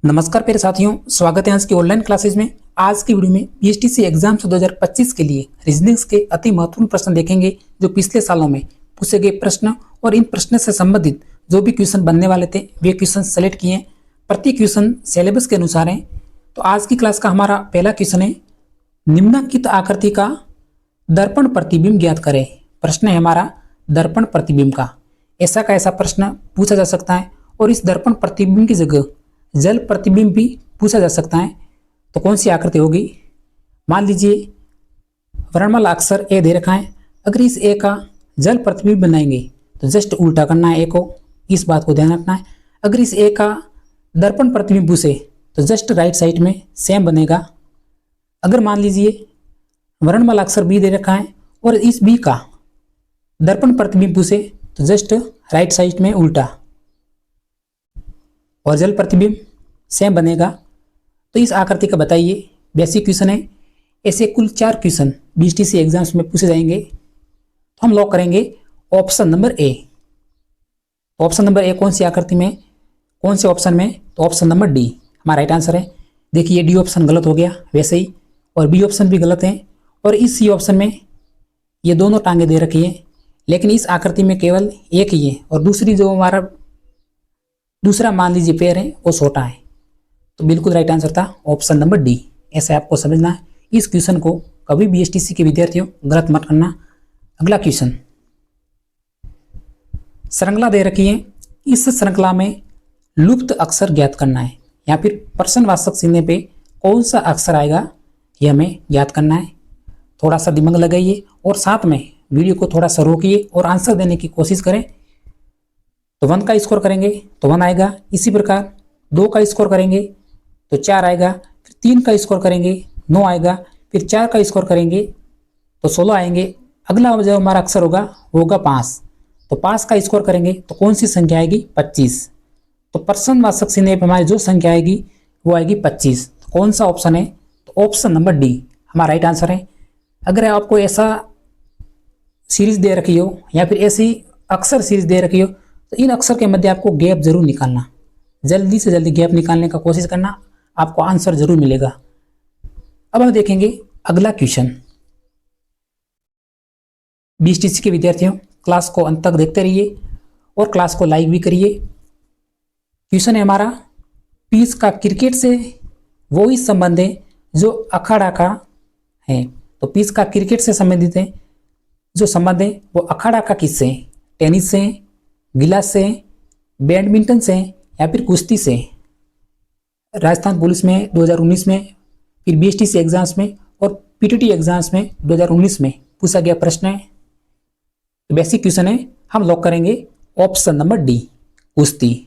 नमस्कार प्यारे साथियों, स्वागत है आज की ऑनलाइन क्लासेज में। आज की वीडियो में पीएचडीसी एग्जाम्स 2025 के लिए रीजनिंग्स के अति महत्वपूर्ण प्रश्न देखेंगे जो पिछले सालों में पूछे गए प्रश्न और इन प्रश्न से संबंधित जो भी क्वेश्चन बनने वाले थे वे क्वेश्चन सेलेक्ट किए हैं। प्रति क्वेश्चन सिलेबस के अनुसार है। तो आज की क्लास का हमारा पहला क्वेश्चन है, निम्नलिखित आकृति का दर्पण प्रतिबिंब ज्ञात करें। प्रश्न है हमारा दर्पण प्रतिबिंब का। ऐसा का ऐसा प्रश्न पूछा जा सकता है और इस दर्पण प्रतिबिंब की जगह जल प्रतिबिंब भी पूछा जा सकता है। तो कौन सी आकृति होगी? मान लीजिए वर्णमाला अक्षर ए दे रखा है। अगर इस ए का जल प्रतिबिंब बनाएंगे तो जस्ट उल्टा करना है ए को, इस बात को ध्यान रखना है। अगर इस ए का दर्पण प्रतिबिंब पूछे तो जस्ट राइट साइड में सेम बनेगा। अगर मान लीजिए वर्णमाला अक्षर बी दे रखा है और इस बी का दर्पण प्रतिबिंब पूछे तो जस्ट राइट साइड में उल्टा और जल प्रतिबिंब सेम बनेगा। तो इस आकृति का बताइए। बेसिक क्वेश्चन है। ऐसे कुल 4 क्वेश्चन बीएचडीसी एग्जाम्स में पूछे जाएंगे। तो हम लॉक करेंगे option number A. Option number A कौन सी आकृति में, कौन से ऑप्शन में? तो ऑप्शन नंबर डी हमारा राइट आंसर है। देखिए डी ऑप्शन गलत हो गया वैसे ही, और बी ऑप्शन भी गलत है, और इस सी ऑप्शन में ये दोनों टांगे दे रखी है, लेकिन इस आकृति में केवल एक ही है और दूसरी जो हमारा दूसरा मान लीजिए पैर है वो छोटा है। तो बिल्कुल राइट आंसर था ऑप्शन नंबर डी। ऐसे आपको समझना है। इस क्वेश्चन को कभी भी बीएचडीसी के विद्यार्थियों गलत मत करना। अगला क्वेश्चन, श्रृंखला दे रखी है। इस श्रृंखला में लुप्त अक्षर ज्ञात करना है, या फिर प्रश्नवाचक चिन्ह पे कौन सा अक्षर आएगा यह हमें ज्ञात करना है। थोड़ा सा दिमाग लगाइए और साथ में वीडियो को थोड़ा सा रोकिए और आंसर देने की कोशिश करें। तो 1 का स्कोर करेंगे तो 1 आएगा। इसी प्रकार 2 का स्कोर करेंगे तो 4 आएगा। फिर 3 का स्कोर करेंगे 9 आएगा। फिर 4 का स्कोर करेंगे तो 16 आएंगे। अगला जो हमारा अक्षर होगा वो होगा 5। तो 5 का स्कोर करेंगे तो कौन सी संख्या आएगी? 25। तो प्रश्नवाचक चिन्ह पे हमारी जो संख्या आएगी वो आएगी 25। तो कौन सा ऑप्शन है? तो ऑप्शन नंबर डी हमारा राइट आंसर है। अगर आपको ऐसा सीरीज दे रखी हो या फिर ऐसी अक्षर सीरीज दे रखी हो तो इन अक्षर के मध्य आपको गैप जरूर निकालना। जल्दी से जल्दी गैप निकालने का कोशिश करना, आपको आंसर जरूर मिलेगा। अब हम देखेंगे अगला क्वेश्चन। बीएचडीसी के विद्यार्थियों क्लास को अंत तक देखते रहिए और क्लास को लाइक भी करिए। क्वेश्चन है हमारा, पीस का क्रिकेट से वो ही संबंध है जो अखाड़ा का है। तो पीस का क्रिकेट से संबंधित है जो संबंध है वो अखाड़ा का किससे है? टेनिस से, गिलास से, बैडमिंटन से या फिर कुश्ती से। राजस्थान पुलिस में 2019 में, फिर बीएचडीसी एग्जाम्स में और पीटीटी एग्जाम्स में 2019 में पूछा गया प्रश्न है। बेसिक क्वेश्चन है, हम लॉक करेंगे ऑप्शन नंबर डी कुश्ती।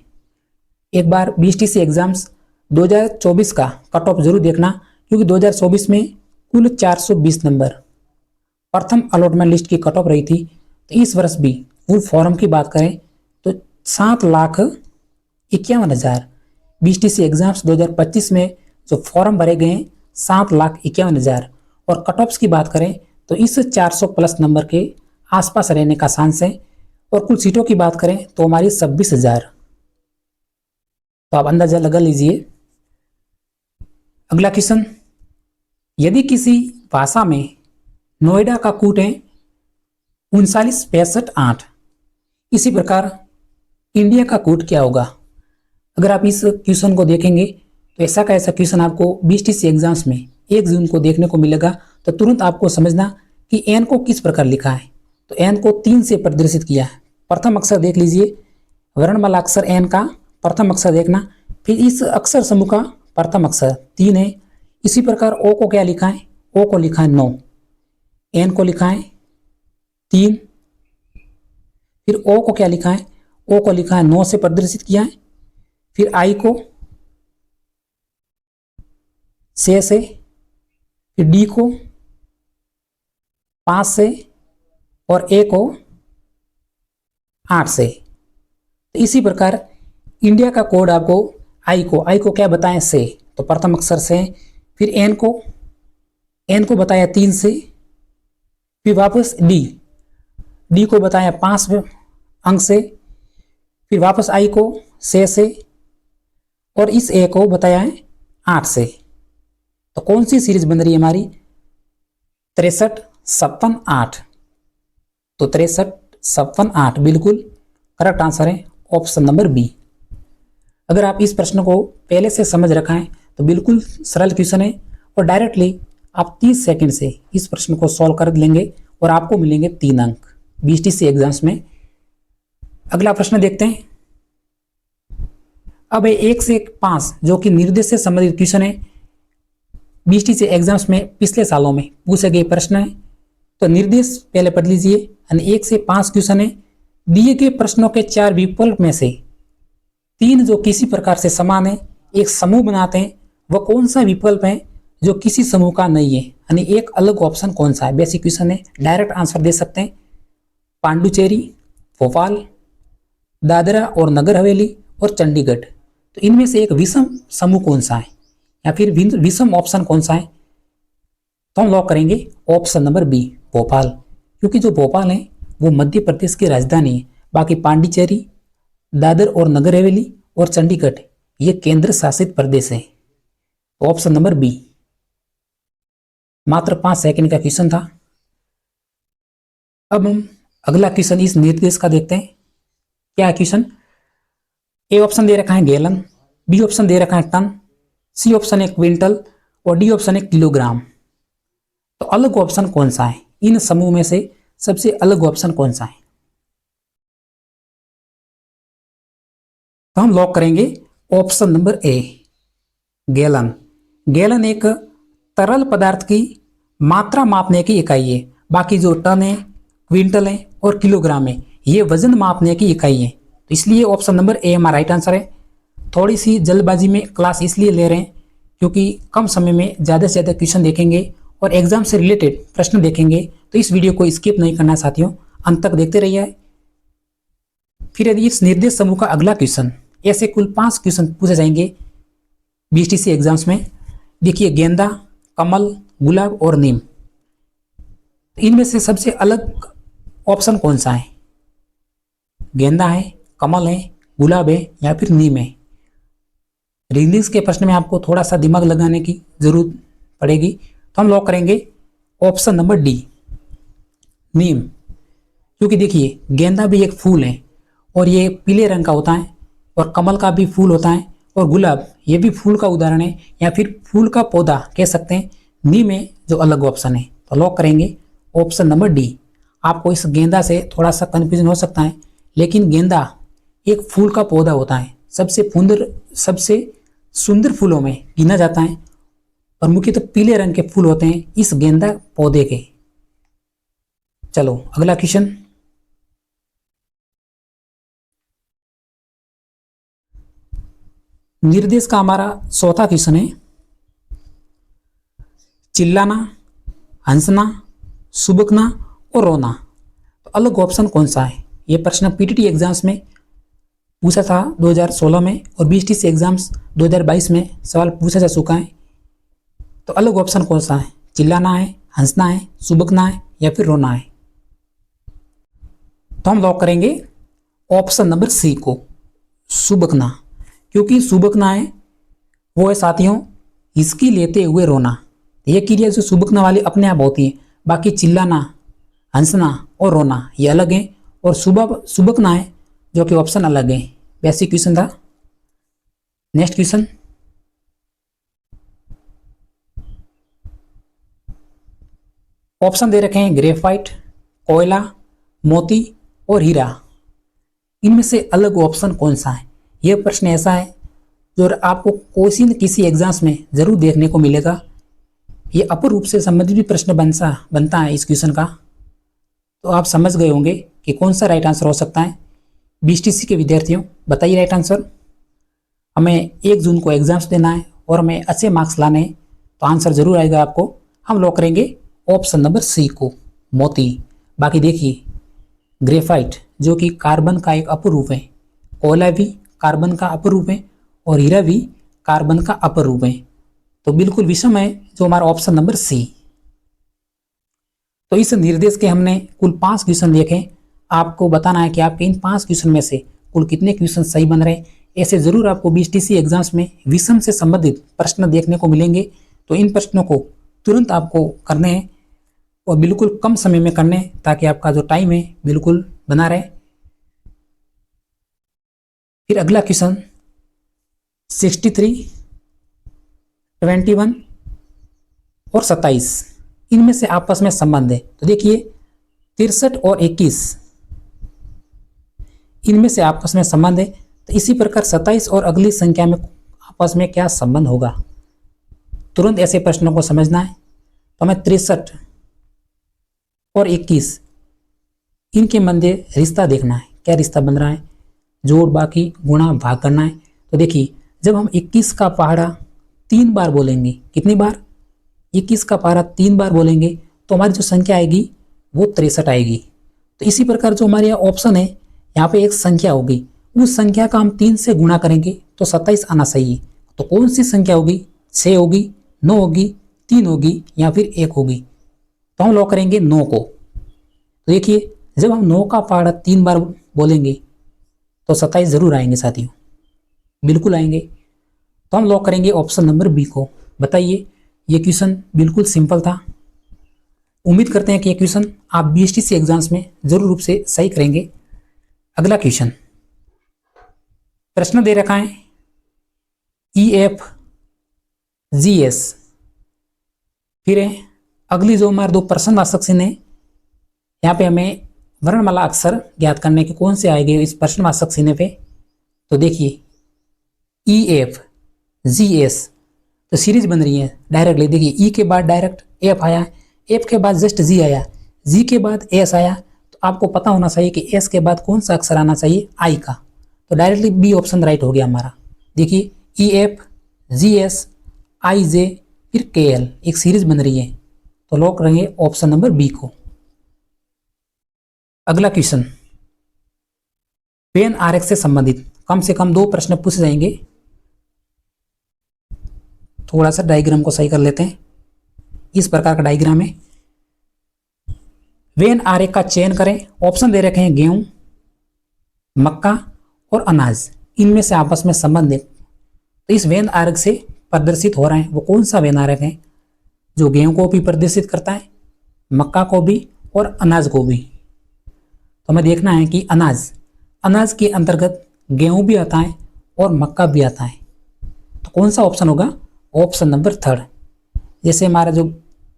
एक बार बीएचडीसी एग्जाम्स 2024 का कट ऑफ जरूर देखना, क्योंकि 2024 में कुल 420 नंबर प्रथम अलॉटमेंट लिस्ट की कट ऑफ रही थी। तो इस वर्ष भी फुल फॉर्म की बात करें तो 7,51,000 बीएचडीसी एग्जाम्स 2025 में जो फॉर्म भरे गए हैं 7,51,000। और कट ऑफ्स की बात करें तो इस 400 प्लस नंबर के आसपास रहने का चांस है। और कुल सीटों की बात करें तो हमारी 26,000। तो आप अंदाजा लगा लीजिए। अगला क्वेश्चन, यदि किसी भाषा में नोएडा का कूट है 39,65,8, इसी प्रकार इंडिया का कोड क्या होगा? अगर आप इस क्वेश्चन को देखेंगे तो ऐसा का ऐसा क्वेश्चन आपको बीएचडीसी एग्जाम्स में 1 जून को देखने को मिलेगा। तो तुरंत आपको समझना कि एन को किस प्रकार लिखा है। तो एन को 3 से प्रदर्शित किया है। प्रथम अक्षर देख लीजिए, वर्णमाला अक्षर एन का प्रथम अक्षर देखना, फिर इस अक्षर समूह का प्रथम अक्षर 3 है। इसी प्रकार ओ को क्या लिखा है? ओ को लिखा है 9, एन को लिखा है 3, फिर ओ को क्या लिखा है? ओ को लिखा है 9 से प्रदर्शित किया है। फिर आई को 6 से, फिर डी को 5 से और ए को 8 से। तो इसी प्रकार इंडिया का कोड आपको आई को क्या बताएं? से। तो प्रथम अक्षर से। फिर एन को बताया 3 से। फिर वापस डी को बताया 5 अंक से। फिर वापस आई को 6 से और इस ए को बताया है 8 से। तो कौन सी सीरीज बन रही है हमारी? 63, 56, 8। तो 63, 56, 8 बिल्कुल करेक्ट आंसर है ऑप्शन नंबर बी। अगर आप इस प्रश्न को पहले से समझ रखा है तो बिल्कुल सरल क्वेश्चन है और डायरेक्टली आप 30 सेकंड से इस प्रश्न को सॉल्व कर लेंगे और आपको मिलेंगे 3 अंक बीएसटीसी एग्जाम्स में। अगला प्रश्न देखते हैं। अब 1 से 5 जो कि निर्देश से संबंधित क्वेश्चन है, बीएसटीसी एग्जाम्स में पिछले सालों में पूछे गए प्रश्न है। तो निर्देश पहले पढ़ लीजिए। 1 से 5 क्वेश्चन है। दिए गए प्रश्नों के 4 विकल्प में से 3 जो किसी प्रकार से समान है, एक समूह बनाते हैं, वह कौन सा विकल्प है जो किसी समूह का नहीं है? यानी एक अलग ऑप्शन कौन सा है? बेसिक क्वेश्चन है, डायरेक्ट आंसर दे सकते हैं। पांडुचेरी, भोपाल, दादरा और नगर हवेली और चंडीगढ़। तो इनमें से एक विषम समूह कौन सा है या फिर विषम ऑप्शन कौन सा है? तो हम लॉक करेंगे ऑप्शन नंबर बी, भोपाल। क्योंकि जो भोपाल है वो मध्य प्रदेश की राजधानी है। बाकी पांडिचेरी, दादर और नगर हवेली और चंडीगढ़ ये केंद्र शासित प्रदेश है। Option number B. मात्र 5 सेकंड का क्वेश्चन था। अब हम अगला क्वेश्चन इस निर्देश का देखते हैं। क्या है क्वेश्चन? ए ऑप्शन दे रखा है गैलन, बी ऑप्शन दे रखा है टन, सी ऑप्शन है क्विंटल और डी ऑप्शन है किलोग्राम। तो अलग ऑप्शन कौन सा है? इन समूह में से सबसे अलग ऑप्शन कौन सा है? तो हम लॉक करेंगे option number A, gallon. Gallon एक तरल पदार्थ की मात्रा मापने की इकाई है। बाकी जो टन है, क्विंटल है और किलोग्राम है ये वजन मापने की इकाई है। तो इसलिए ऑप्शन नंबर ए हमारा राइट आंसर है। थोड़ी सी जल्दबाजी में क्लास इसलिए ले रहे हैं क्योंकि कम समय में ज़्यादा से ज़्यादा क्वेश्चन देखेंगे और एग्जाम से रिलेटेड प्रश्न देखेंगे। तो इस वीडियो को स्किप नहीं करना साथियों, अंत तक देखते रहिए। फिर यदि इस निर्देश समूह का अगला क्वेश्चन, ऐसे कुल 5 क्वेश्चन पूछे जाएंगे बीएसटीसी एग्जाम्स में। देखिए, गेंदा, कमल, गुलाब और नीम, इनमें से सबसे अलग ऑप्शन कौन सा है? गेंदा है, कमल है, गुलाब है या फिर नीम है? रीजनिंग के प्रश्न में आपको थोड़ा सा दिमाग लगाने की जरूरत पड़ेगी। तो हम लॉक करेंगे ऑप्शन नंबर डी, नीम। क्योंकि देखिए, गेंदा भी एक फूल है और ये पीले रंग का होता है और कमल का भी फूल होता है और गुलाब ये भी फूल का उदाहरण है या फिर फूल का पौधा कह सकते हैं। नीम में जो अलग ऑप्शन है। तो लॉक करेंगे ऑप्शन नंबर डी। आपको इस गेंदा से थोड़ा सा कंफ्यूजन हो सकता है, लेकिन गेंदा एक फूल का पौधा होता है, सबसे सुंदर फूलों में गिना जाता है और मुख्यतः पीले रंग के फूल होते हैं इस गेंदा पौधे के। चलो अगला क्वेश्चन। निर्देश का हमारा चौथा क्वेश्चन है। चिल्लाना, हंसना, सुबकना और रोना, तो अलग ऑप्शन कौन सा है? यह प्रश्न पीटीटी एग्जाम्स में पूछा था 2016 में और बीएसटीसी एग्जाम्स 2022 में सवाल पूछा जा चुका है। तो अलग ऑप्शन कौन सा है? चिल्लाना है, हंसना है, सुबकना है या फिर रोना है? तो हम लॉक करेंगे ऑप्शन नंबर सी को, सुबकना। क्योंकि सुबकना है वो है साथियों हिचकी लेते हुए रोना। यह क्रिया जो सुबकना वाली अपने आप होती है। बाकी चिल्लाना, हंसना और रोना ये अलग है और सुबकना है जो कि ऑप्शन अलग है। बेसिक क्वेश्चन था। Next question. ऑप्शन दे रखे हैं ग्रेफाइट, कोयला, मोती और हीरा। इनमें से अलग ऑप्शन कौन सा है? यह प्रश्न ऐसा है जो आपको किसी एग्जाम्स में जरूर देखने को मिलेगा। ये अपर रूप से संबंधित भी प्रश्न बनता है इस क्वेश्चन का। तो आप समझ गए होंगे कि कौन सा राइट आंसर हो सकता है। बीएसटीसी के विद्यार्थियों बताइए राइट आंसर। हमें 1 जून को एग्जाम्स देना है और हमें अच्छे मार्क्स लाने हैं, तो आंसर जरूर आएगा आपको। हम लॉक करेंगे ऑप्शन नंबर सी को, मोती। बाकी देखिए, ग्रेफाइट जो कि कार्बन का एक अपर रूप है, कोयला भी कार्बन का अपर रूप है और हीरा भी कार्बन का अपर रूप है। तो बिल्कुल विषम है जो हमारा ऑप्शन नंबर सी। तो इस निर्देश के हमने कुल 5 क्वेश्चन देखे। आपको बताना है कि आपके इन 5 क्वेश्चन में से कुल कितने क्वेश्चन सही बन रहे हैं ऐसे जरूर आपको बीएसटीसी एग्जाम्स में विषम से संबंधित प्रश्न देखने को मिलेंगे। तो इन प्रश्नों को तुरंत आपको करने हैं और बिल्कुल कम समय में करने हैं, ताकि आपका जो टाइम है बिल्कुल बना रहे। फिर अगला क्वेश्चन 63, 21 और 27 इनमें से आपस में संबंध है। तो देखिए 63 और 21 इनमें से आपस में संबंध है। तो इसी प्रकार 27 और अगली संख्या में आपस में क्या संबंध होगा, तुरंत ऐसे प्रश्नों को समझना है। तो हमें 63 और 21 इनके मध्य रिश्ता देखना है, क्या रिश्ता बन रहा है, जोड़ बाकी गुणा भाग करना है। तो देखिए जब हम 21 का पहाड़ा 3 बार बोलेंगे, कितनी बार, 21 का पहाड़ा 3 बार बोलेंगे, तो हमारी जो संख्या आएगी वो 63 आएगी। तो इसी प्रकार जो हमारे यहाँ ऑप्शन है, यहाँ पे एक संख्या होगी, उस संख्या का हम 3 से गुणा करेंगे तो 27 आना चाहिए। तो कौन सी संख्या होगी, 6 होगी, 9 होगी, 3 होगी या फिर 1 होगी। तो हम लॉक करेंगे 9 को। तो देखिए जब हम 9 का पहाड़ा 3 बार बोलेंगे तो 27 जरूर आएंगे साथियों, बिल्कुल आएंगे। तो हम लॉक करेंगे ऑप्शन नंबर बी को। बताइए, ये क्वेश्चन बिल्कुल सिंपल था। उम्मीद करते हैं कि ये क्वेश्चन आप बीएसटीसी एग्जाम्स में जरूर रूप से सही करेंगे। अगला क्वेश्चन, प्रश्न दे रखा है EFGS। फिर है अगली जो हमारे 2 प्रश्नवाचक चिन्ह है, यहाँ पे हमें वर्णमाला अक्षर ज्ञात करने के कौन से आएंगे इस प्रश्नवाचक चिन्ह पे। तो देखिए EFGS तो सीरीज बन रही है डायरेक्टली। देखिए ई के बाद डायरेक्ट एफ आया, एफ के बाद जस्ट जी आया, जी के बाद एस आया। तो आपको पता होना चाहिए कि एस के बाद कौन सा अक्षर आना चाहिए, आई का। तो डायरेक्टली बी ऑप्शन राइट हो गया हमारा। देखिए EFGS IJ फिर KL एक सीरीज बन रही है। तो लॉक करेंगे ऑप्शन नंबर बी को। अगला क्वेश्चन, पेन आरेख से संबंधित कम से कम 2 प्रश्न पूछे जाएंगे। थोड़ा सा डायग्राम को सही कर लेते हैं। इस प्रकार का डायग्राम है। वेन आरेख का चयन करें। ऑप्शन दे रखे हैं गेहूं, मक्का और अनाज, इनमें से आपस में संबंध है। तो इस वेन आरेख से प्रदर्शित हो रहा है वो कौन सा वेन आरेख है, जो गेहूं को भी प्रदर्शित करता है, मक्का को भी और अनाज को भी। तो हमें देखना है कि अनाज के अंतर्गत गेहूं भी आता है और मक्का भी आता है। तो कौन सा ऑप्शन होगा, ऑप्शन नंबर 3। जैसे हमारा जो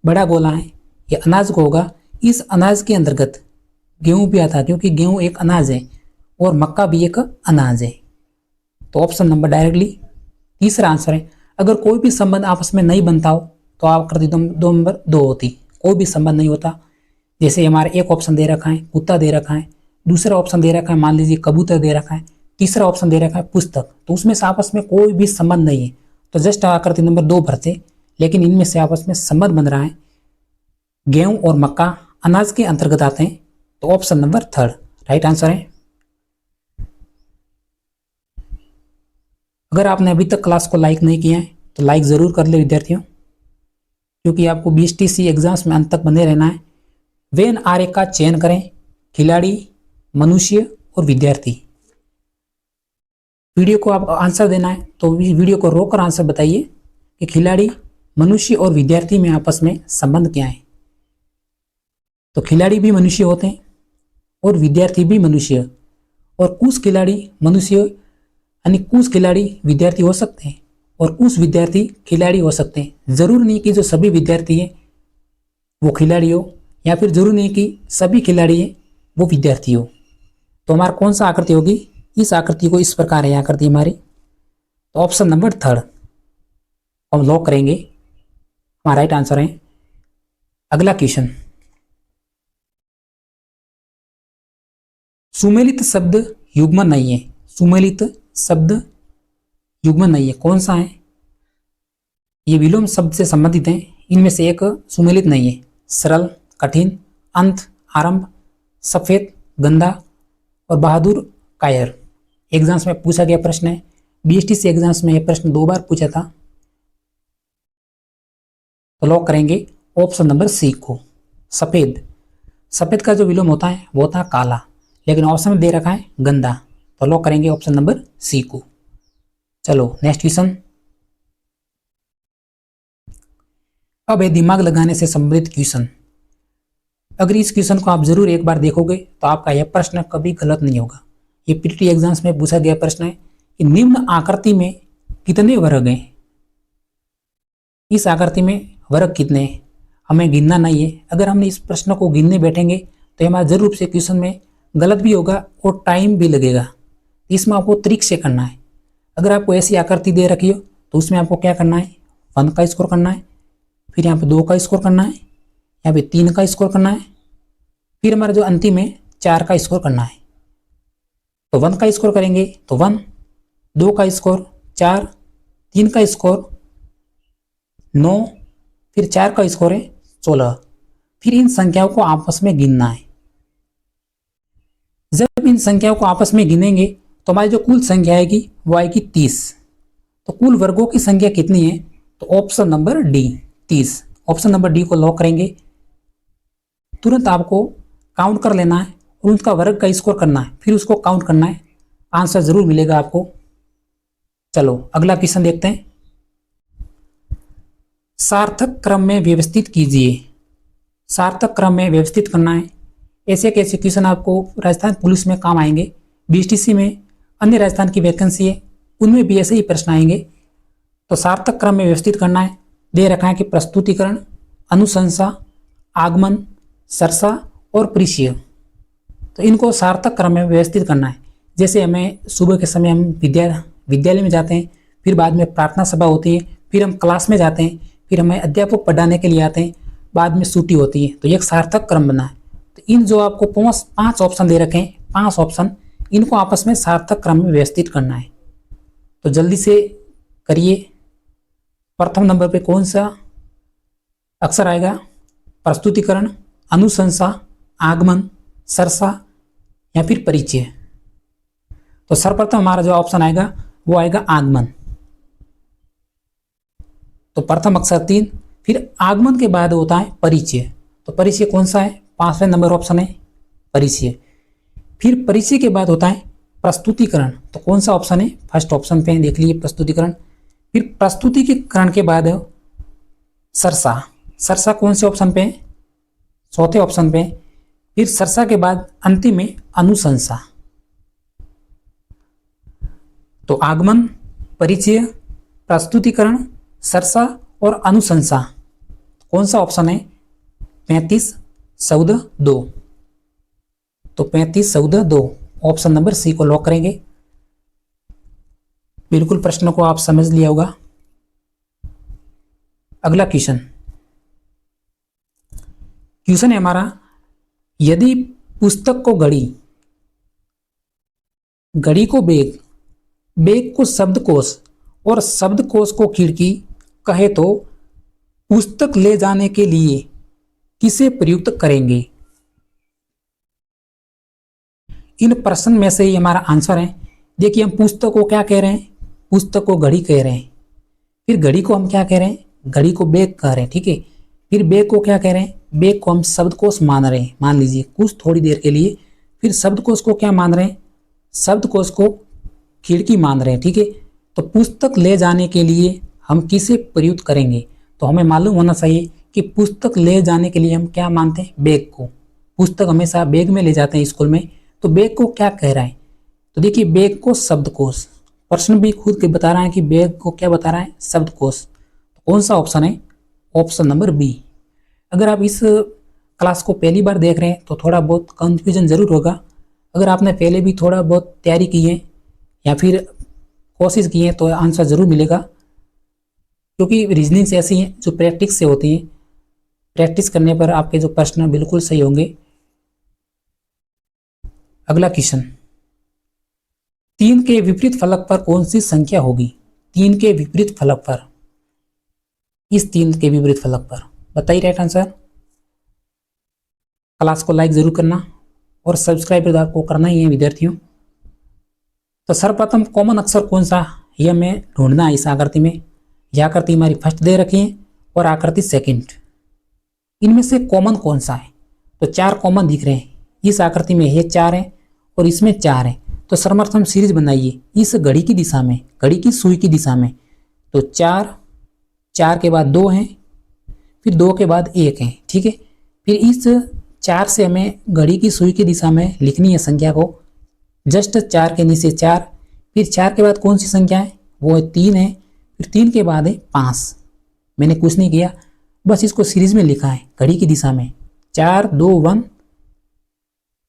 बड़ा गोला है ये अनाज को होगा, इस अनाज के अंतर्गत गेहूं भी आता है, क्योंकि गेहूं एक अनाज है और मक्का भी एक अनाज है। तो ऑप्शन नंबर डायरेक्टली तीसरा आंसर है। अगर कोई भी संबंध आपस में नहीं बनता हो तो आप करती 2 नंबर 2 होती, कोई भी संबंध नहीं होता। जैसे हमारे एक ऑप्शन दे रखा है कुत्ता दे रखा है, दूसरा ऑप्शन दे रखा है मान लीजिए कबूतर दे रखा है, तीसरा ऑप्शन दे रखा है पुस्तक। तो उसमें से आपस में कोई भी संबंध नहीं है, तो जस्ट आकृति नंबर 2 भरते। लेकिन इनमें से आपस में संबंध बन रहा है, गेहूं और मक्का अनाज के अंतर्गत आते हैं। तो ऑप्शन नंबर 3 राइट आंसर है। अगर आपने अभी तक क्लास को लाइक नहीं किया है तो लाइक जरूर कर ले विद्यार्थियों, क्योंकि आपको बीएसटीसी एग्जाम्स में अंत तक बने रहना है। वेन आरेख का चयन करें। खिलाड़ी, मनुष्य और विद्यार्थी। वीडियो को आप आंसर देना है तो वीडियो को रोककर आंसर बताइए कि खिलाड़ी, मनुष्य और विद्यार्थी में आपस में संबंध क्या है। तो खिलाड़ी भी मनुष्य होते हैं और विद्यार्थी भी मनुष्य, और कुछ खिलाड़ी मनुष्य यानी कुछ खिलाड़ी विद्यार्थी हो सकते हैं और कुछ विद्यार्थी खिलाड़ी हो सकते हैं। जरूर नहीं कि जो सभी विद्यार्थी हैं वो खिलाड़ी हो, या फिर जरूर नहीं कि सभी खिलाड़ी हैं वो विद्यार्थी हो। तो हमारा कौन सा आकृति होगी, इस आकृति को इस प्रकार है आकृति हमारी। तो ऑप्शन नंबर 3 हम लॉक करेंगे, हमारा राइट आंसर है। अगला क्वेश्चन, सुमेलित शब्द युग्मन नहीं है। सुमेलित शब्द युग्मन नहीं है, कौन सा है, ये विलोम शब्द से संबंधित है। इनमें से एक सुमेलित नहीं है। सरल, कठिन, अंत, आरंभ, सफेद, गंदा और बहादुर, कायर। एग्जाम्स में पूछा गया प्रश्न है। बीएसटीसी एग्जाम्स में यह प्रश्न 2 बार पूछा था। तो लॉक करेंगे ऑप्शन नंबर सी को, सफेद। सफेद का जो विलोम होता है वो होता है काला, लेकिन ऑप्शन में दे रखा है गंदा। तो लॉक करेंगे ऑप्शन नंबर सी को। चलो नेक्स्ट क्वेश्चन। अब है दिमाग लगाने से संबंधित क्वेश्चन। अगर इस क्वेश्चन को आप जरूर एक बार देखोगे तो आपका यह प्रश्न कभी गलत नहीं होगा। ये पीटीटी एग्जाम्स में पूछा गया प्रश्न है कि निम्न आकृति में कितने वर्ग हैं। इस आकृति में वर्ग कितने हैं हमें गिनना नहीं है। अगर हमने इस प्रश्न को गिनने बैठेंगे तो हमारा जरूर से क्वेश्चन में गलत भी होगा और टाइम भी लगेगा। इसमें आपको ट्रिक से करना है। अगर आपको ऐसी आकृति दे रखी हो तो उसमें आपको क्या करना है, 1 का स्कोर करना है, फिर यहाँ पे 2 का स्कोर करना है, यहाँ पे 3 का स्कोर करना है, फिर हमारा जो अंतिम है 4 का स्कोर करना है। तो 1 का स्कोर करेंगे तो 1, 2 का स्कोर 4, 3 का स्कोर 9, फिर 4 का स्कोर है 16। फिर इन संख्याओं को आपस में गिनना है। जब इन संख्याओं को आपस में गिनेंगे तो हमारी जो कुल संख्या आएगी वो आएगी 30। तो कुल वर्गों की संख्या कितनी है, तो option number D 30। Option number D को लॉक करेंगे। तुरंत आपको काउंट कर लेना है और उनका वर्ग का स्कोर करना है, फिर उसको काउंट करना है, आंसर जरूर मिलेगा आपको। चलो अगला क्वेश्चन देखते हैं। सार्थक क्रम में व्यवस्थित कीजिए। सार्थक क्रम में व्यवस्थित करना है। ऐसे कैसे क्वेश्चन आपको राजस्थान पुलिस में काम आएंगे, बीएसटीसी में अन्य राजस्थान की वैकेंसी है उनमें भी ऐसे ही प्रश्न आएंगे। तो सार्थक क्रम में व्यवस्थित करना है। दे रखा है कि प्रस्तुतिकरण, अनुशंसा, आगमन, सरसा और परिचय। तो इनको सार्थक क्रम में व्यवस्थित करना है। जैसे हमें सुबह के समय हम विद्यालय में जाते हैं, फिर बाद में प्रार्थना सभा होती है, फिर हम क्लास में जाते हैं, फिर हमें अध्यापक पढ़ाने के लिए आते हैं, बाद में छुट्टी होती है। तो ये एक सार्थक क्रम बना है। तो इन जो आपको 5 ऑप्शन दे रखे हैं, 5 ऑप्शन, इनको आपस में सार्थक क्रम में व्यवस्थित करना है। तो जल्दी से करिए। प्रथम नंबर पे कौन सा अक्षर आएगा, प्रस्तुतिकरण, अनुशंसा, आगमन, सरसा या फिर परिचय। तो सर्वप्रथम हमारा जो ऑप्शन आएगा वो आएगा आगमन। तो प्रथम अक्षर 3, फिर आगमन के बाद होता है परिचय। तो परिचय कौन सा है, 5वें नंबर ऑप्शन है परिचय। फिर परिचय के बाद होता है प्रस्तुतिकरण। तो कौन सा ऑप्शन है, फर्स्ट ऑप्शन पे देख लीजिए प्रस्तुतिकरण। फिर प्रस्तुतिकरण के बाद सरसा। सरसा कौन से ऑप्शन पे है, चौथे ऑप्शन पे। फिर सरसा के बाद अंतिम में अनुशंसा। तो आगमन, परिचय, प्रस्तुतिकरण, सरसा और अनुशंसा, कौन सा ऑप्शन है, 35, 14, 2। तो 35, 14, 2 ऑप्शन नंबर सी को लॉक करेंगे। बिल्कुल प्रश्न को आप समझ लिया होगा। अगला क्वेश्चन है हमारा, यदि पुस्तक को घड़ी, घड़ी को बैग, बैग को शब्दकोश और शब्दकोश को खिड़की कहे तो पुस्तक ले जाने के लिए किसे प्रयुक्त करेंगे। इन प्रश्न में से ही हमारा आंसर है। देखिए हम पुस्तक को क्या कह रहे हैं, पुस्तक को घड़ी कह रहे हैं। फिर घड़ी को हम क्या कह रहे हैं, घड़ी को बैग कह रहे हैं, ठीक है। फिर बैग को क्या कह रहे हैं, बैग को हम शब्दकोश मान रहे हैं, मान लीजिए कुछ थोड़ी देर के लिए। फिर शब्दकोश को क्या मान रहे हैं, शब्दकोश को खिड़की मान रहे हैं, ठीक है। तो पुस्तक ले जाने के लिए हम किसे प्रयुक्त करेंगे, तो हमें मालूम होना चाहिए कि पुस्तक ले जाने के लिए हम क्या मानते हैं, बैग को। पुस्तक हमेशा बैग में ले जाते हैं स्कूल में, तो बैग को क्या कह रहा है, तो देखिए बैग को शब्दकोश। प्रश्न भी खुद के बता रहा है कि बैग को क्या बता रहा है, शब्दकोश। तो कौन सा ऑप्शन है, ऑप्शन नंबर बी। अगर आप इस क्लास को पहली बार देख रहे हैं तो थोड़ा बहुत कंफ्यूजन जरूर होगा। अगर आपने पहले भी थोड़ा बहुत तैयारी की है या फिर कोशिश की है तो आंसर जरूर मिलेगा, क्योंकि रीजनिंग्स ऐसी हैं जो प्रैक्टिस से होती हैं। प्रैक्टिस करने पर आपके जो प्रश्न बिल्कुल सही होंगे। अगला क्वेश्चन, 3 के विपरीत फलक पर कौन सी संख्या होगी। 3 के विपरीत फलक पर, इस 3 के विपरीत फलक पर बताइए राइट आंसर। क्लास को लाइक जरूर करना और सब्सक्राइब आपको करना ही है विद्यार्थियों। तो सर्वप्रथम कॉमन अक्षर कौन सा, यह हमें ढूंढना है इस आकृति में। यह आकृति हमारी फर्स्ट दे रखी है और आकृति सेकंड। इनमें से कॉमन कौन सा है, तो 4 कॉमन दिख रहे हैं। इस आकृति में ये 4 है और इसमें 4 है, तो सर्वप्रथम सीरीज बनाइए इस घड़ी की दिशा में, घड़ी की सुई की दिशा में। तो 4, 4 के बाद 2 हैं, फिर 2 के बाद 1 है, ठीक है। फिर इस 4 से हमें घड़ी की सुई की दिशा में लिखनी है संख्या को। जस्ट 4 के नीचे 4, फिर 4 के बाद कौन सी संख्या है, वो है 3 है, फिर 3 के बाद है 5। मैंने कुछ नहीं किया, बस इसको सीरीज में लिखा है घड़ी की दिशा में। 4, 2, 1,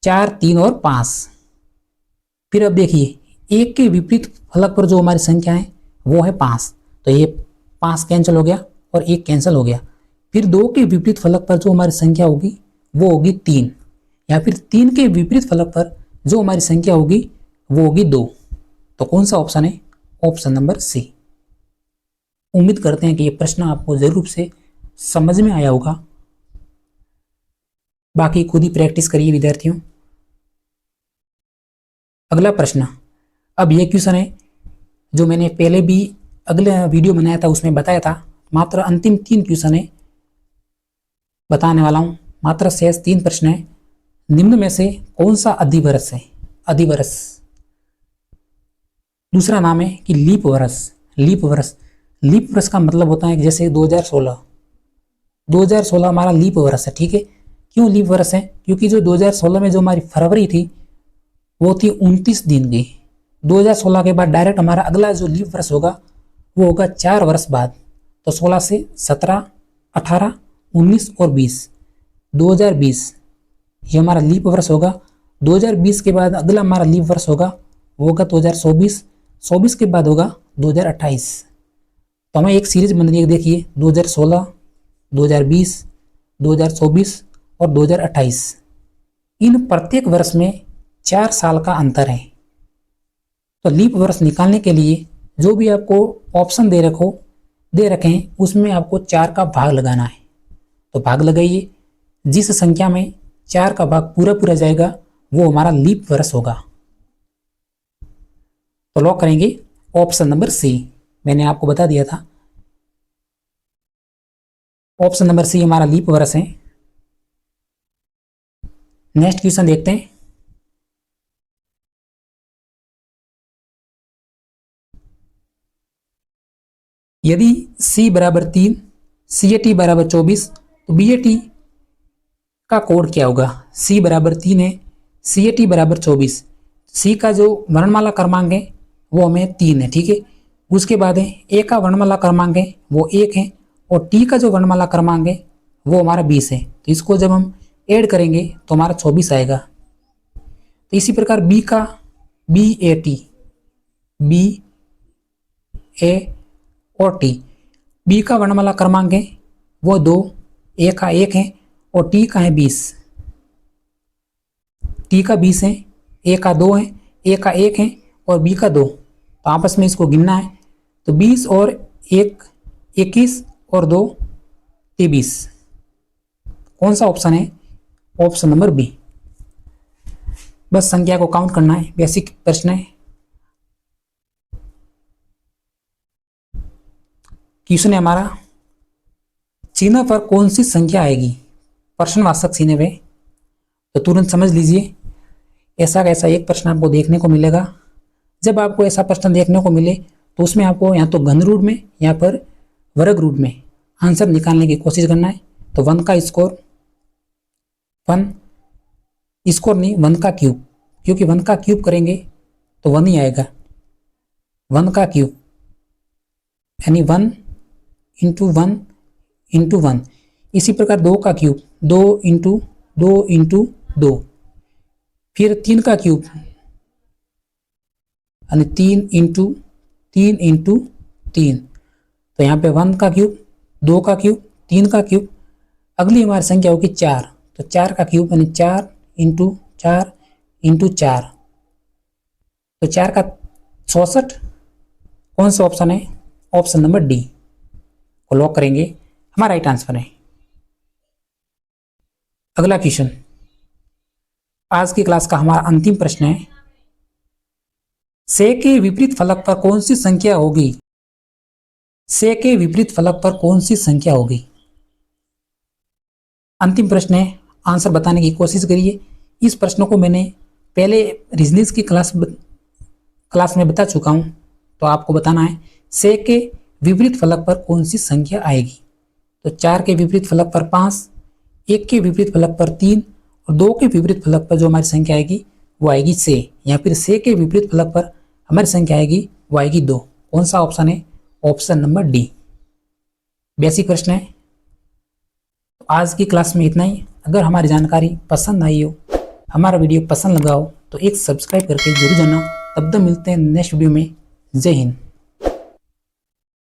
4, 3 और 5। फिर अब देखिए 1 के विपरीत फलक पर जो हमारी संख्या है वो है 5, तो ये 5 कैंसिल हो गया और 1 कैंसिल हो गया। फिर 2 के विपरीत फलक पर जो हमारी संख्या होगी वो होगी 3, या फिर 3 के विपरीत फलक पर जो हमारी संख्या होगी वो होगी 2। तो कौन सा ऑप्शन है, ऑप्शन नंबर सी। उम्मीद करते हैं कि ये प्रश्न आपको जरूर रूप से समझ में आया होगा। बाकी खुद ही प्रैक्टिस करिए विद्यार्थियों। अगला प्रश्न, अब ये क्वेश्चन है जो मैंने पहले भी अगले वीडियो बनाया था उसमें बताया था। मात्र अंतिम 3 क्वेश्चन है बताने वाला हूं, मात्र शेष 3 प्रश्न है। निम्न में से कौन सा अधिवर्ष है, अधिवर्ष। दूसरा नाम है कि लीप वर्ष, लीप वर्ष। लीप वर्ष का मतलब होता है जैसे 2016, 2016 हमारा लीप वर्ष है, ठीक है। क्यों लीप वर्ष है, क्योंकि जो 2016 में जो हमारी फरवरी थी वो थी 29 दिन की। 2016 के बाद डायरेक्ट हमारा अगला जो लीप वर्ष होगा वो होगा 4 वर्ष बाद। तो 16 से 17, 18, 19 और 20, 2020 ये हमारा लीप वर्ष होगा। 2020 के बाद अगला हमारा लीप वर्ष होगा वो होगा 2024, 24 के बाद होगा 2028। तो हमें एक सीरीज बन रही है, देखिए 2016, 2020, 2024 और 2028। इन प्रत्येक वर्ष में 4 साल का अंतर है। तो लीप वर्ष निकालने के लिए जो भी आपको ऑप्शन दे रखे हैं उसमें आपको 4 का भाग लगाना है। तो भाग लगाइए, जिस संख्या में 4 का भाग पूरा पूरा जाएगा वो हमारा लीप वर्ष होगा। तो लॉक करेंगे ऑप्शन नंबर सी। मैंने आपको बता दिया था ऑप्शन नंबर सी हमारा लीप वर्ष है। नेक्स्ट क्वेश्चन देखते हैं। यदि C बराबर 3, CAT बराबर 24, तो BAT का कोड क्या होगा। C बराबर 3 है, CAT बराबर 24। C का जो वर्णमाला क्रमांक है वो हमें 3 है, ठीक है। उसके बाद है A का वर्णमाला क्रमांक है वो 1 है, और T का जो वर्णमाला क्रमांक है वो हमारा 20 है। तो इसको जब हम ऐड करेंगे तो हमारा 24 आएगा। तो इसी प्रकार B का BAT, BA और T, B का वर्णमाला क्रमांक है वो 2, A का 1 है और T का है 20। T का 20 है, A का 2 है, A का 1 है और B का 2। तो आपस में इसको गिनना है। तो 20 और 1 21 और 2 23। कौन सा ऑप्शन है, ऑप्शन नंबर बी। बस संख्या को काउंट करना है, बेसिक प्रश्न है। क्वेश्चन है हमारा, चिन्ह पर कौन सी संख्या आएगी, प्रश्नवाचक चिन्ह पे। तो तुरंत समझ लीजिए ऐसा कैसा एक प्रश्न आपको देखने को मिलेगा। जब आपको ऐसा प्रश्न देखने को मिले तो उसमें आपको या तो घन रूप में या पर वर्ग रूप में आंसर निकालने की कोशिश करना है। तो 1 का स्कोर, 1 स्कोर नहीं 1 का क्यूब, क्योंकि 1 का क्यूब करेंगे तो 1 ही आएगा। 1 का क्यूब यानी 1 इंटू 1 इंटू 1। इसी प्रकार 2 का क्यूब, 2 इंटू 2 इंटू 2। फिर 3 का क्यूब यानी 3 इंटू 3 इंटू 3। तो यहाँ पे 1 का क्यूब, 2 का क्यूब, 3 का क्यूब। अगली हमारी संख्या होगी 4, तो 4 का क्यूब यानी 4 इंटू 4 इंटू 4। तो 4 का 64। कौन सा ऑप्शन है, ऑप्शन नंबर डी को लॉक करेंगे, हमारा राइट आंसर है। अगला क्वेश्चन, आज की क्लास का हमारा अंतिम प्रश्न है, से के विपरीत फलक पर कौन सी संख्या होगी। से के विपरीत फलक पर कौन सी संख्या होगी। अंतिम प्रश्न है, आंसर बताने की कोशिश करिए। इस प्रश्न को मैंने पहले रीजनिंग की क्लास क्लास में बता चुका हूँ। तो आपको बताना है 6 के विपरीत फलक पर कौन सी संख्या आएगी। तो 4 के विपरीत फलक पर 5, 1 के विपरीत फलक पर 3 और 2 के विपरीत फलक पर जो हमारी संख्या आएगी वो आएगी 6, या फिर 6 के विपरीत फलक पर हमारी संख्या आएगी वो आएगी 2। कौन सा ऑप्शन है? Option number D. बेसिक प्रश्न है। तो आज की क्लास में इतना ही। अगर हमारी जानकारी पसंद आई हो, हमारा वीडियो पसंद लगा हो तो एक सब्सक्राइब करके जरूर जाना। तब तक मिलते हैं नेक्स्ट वीडियो में। जय हिंद।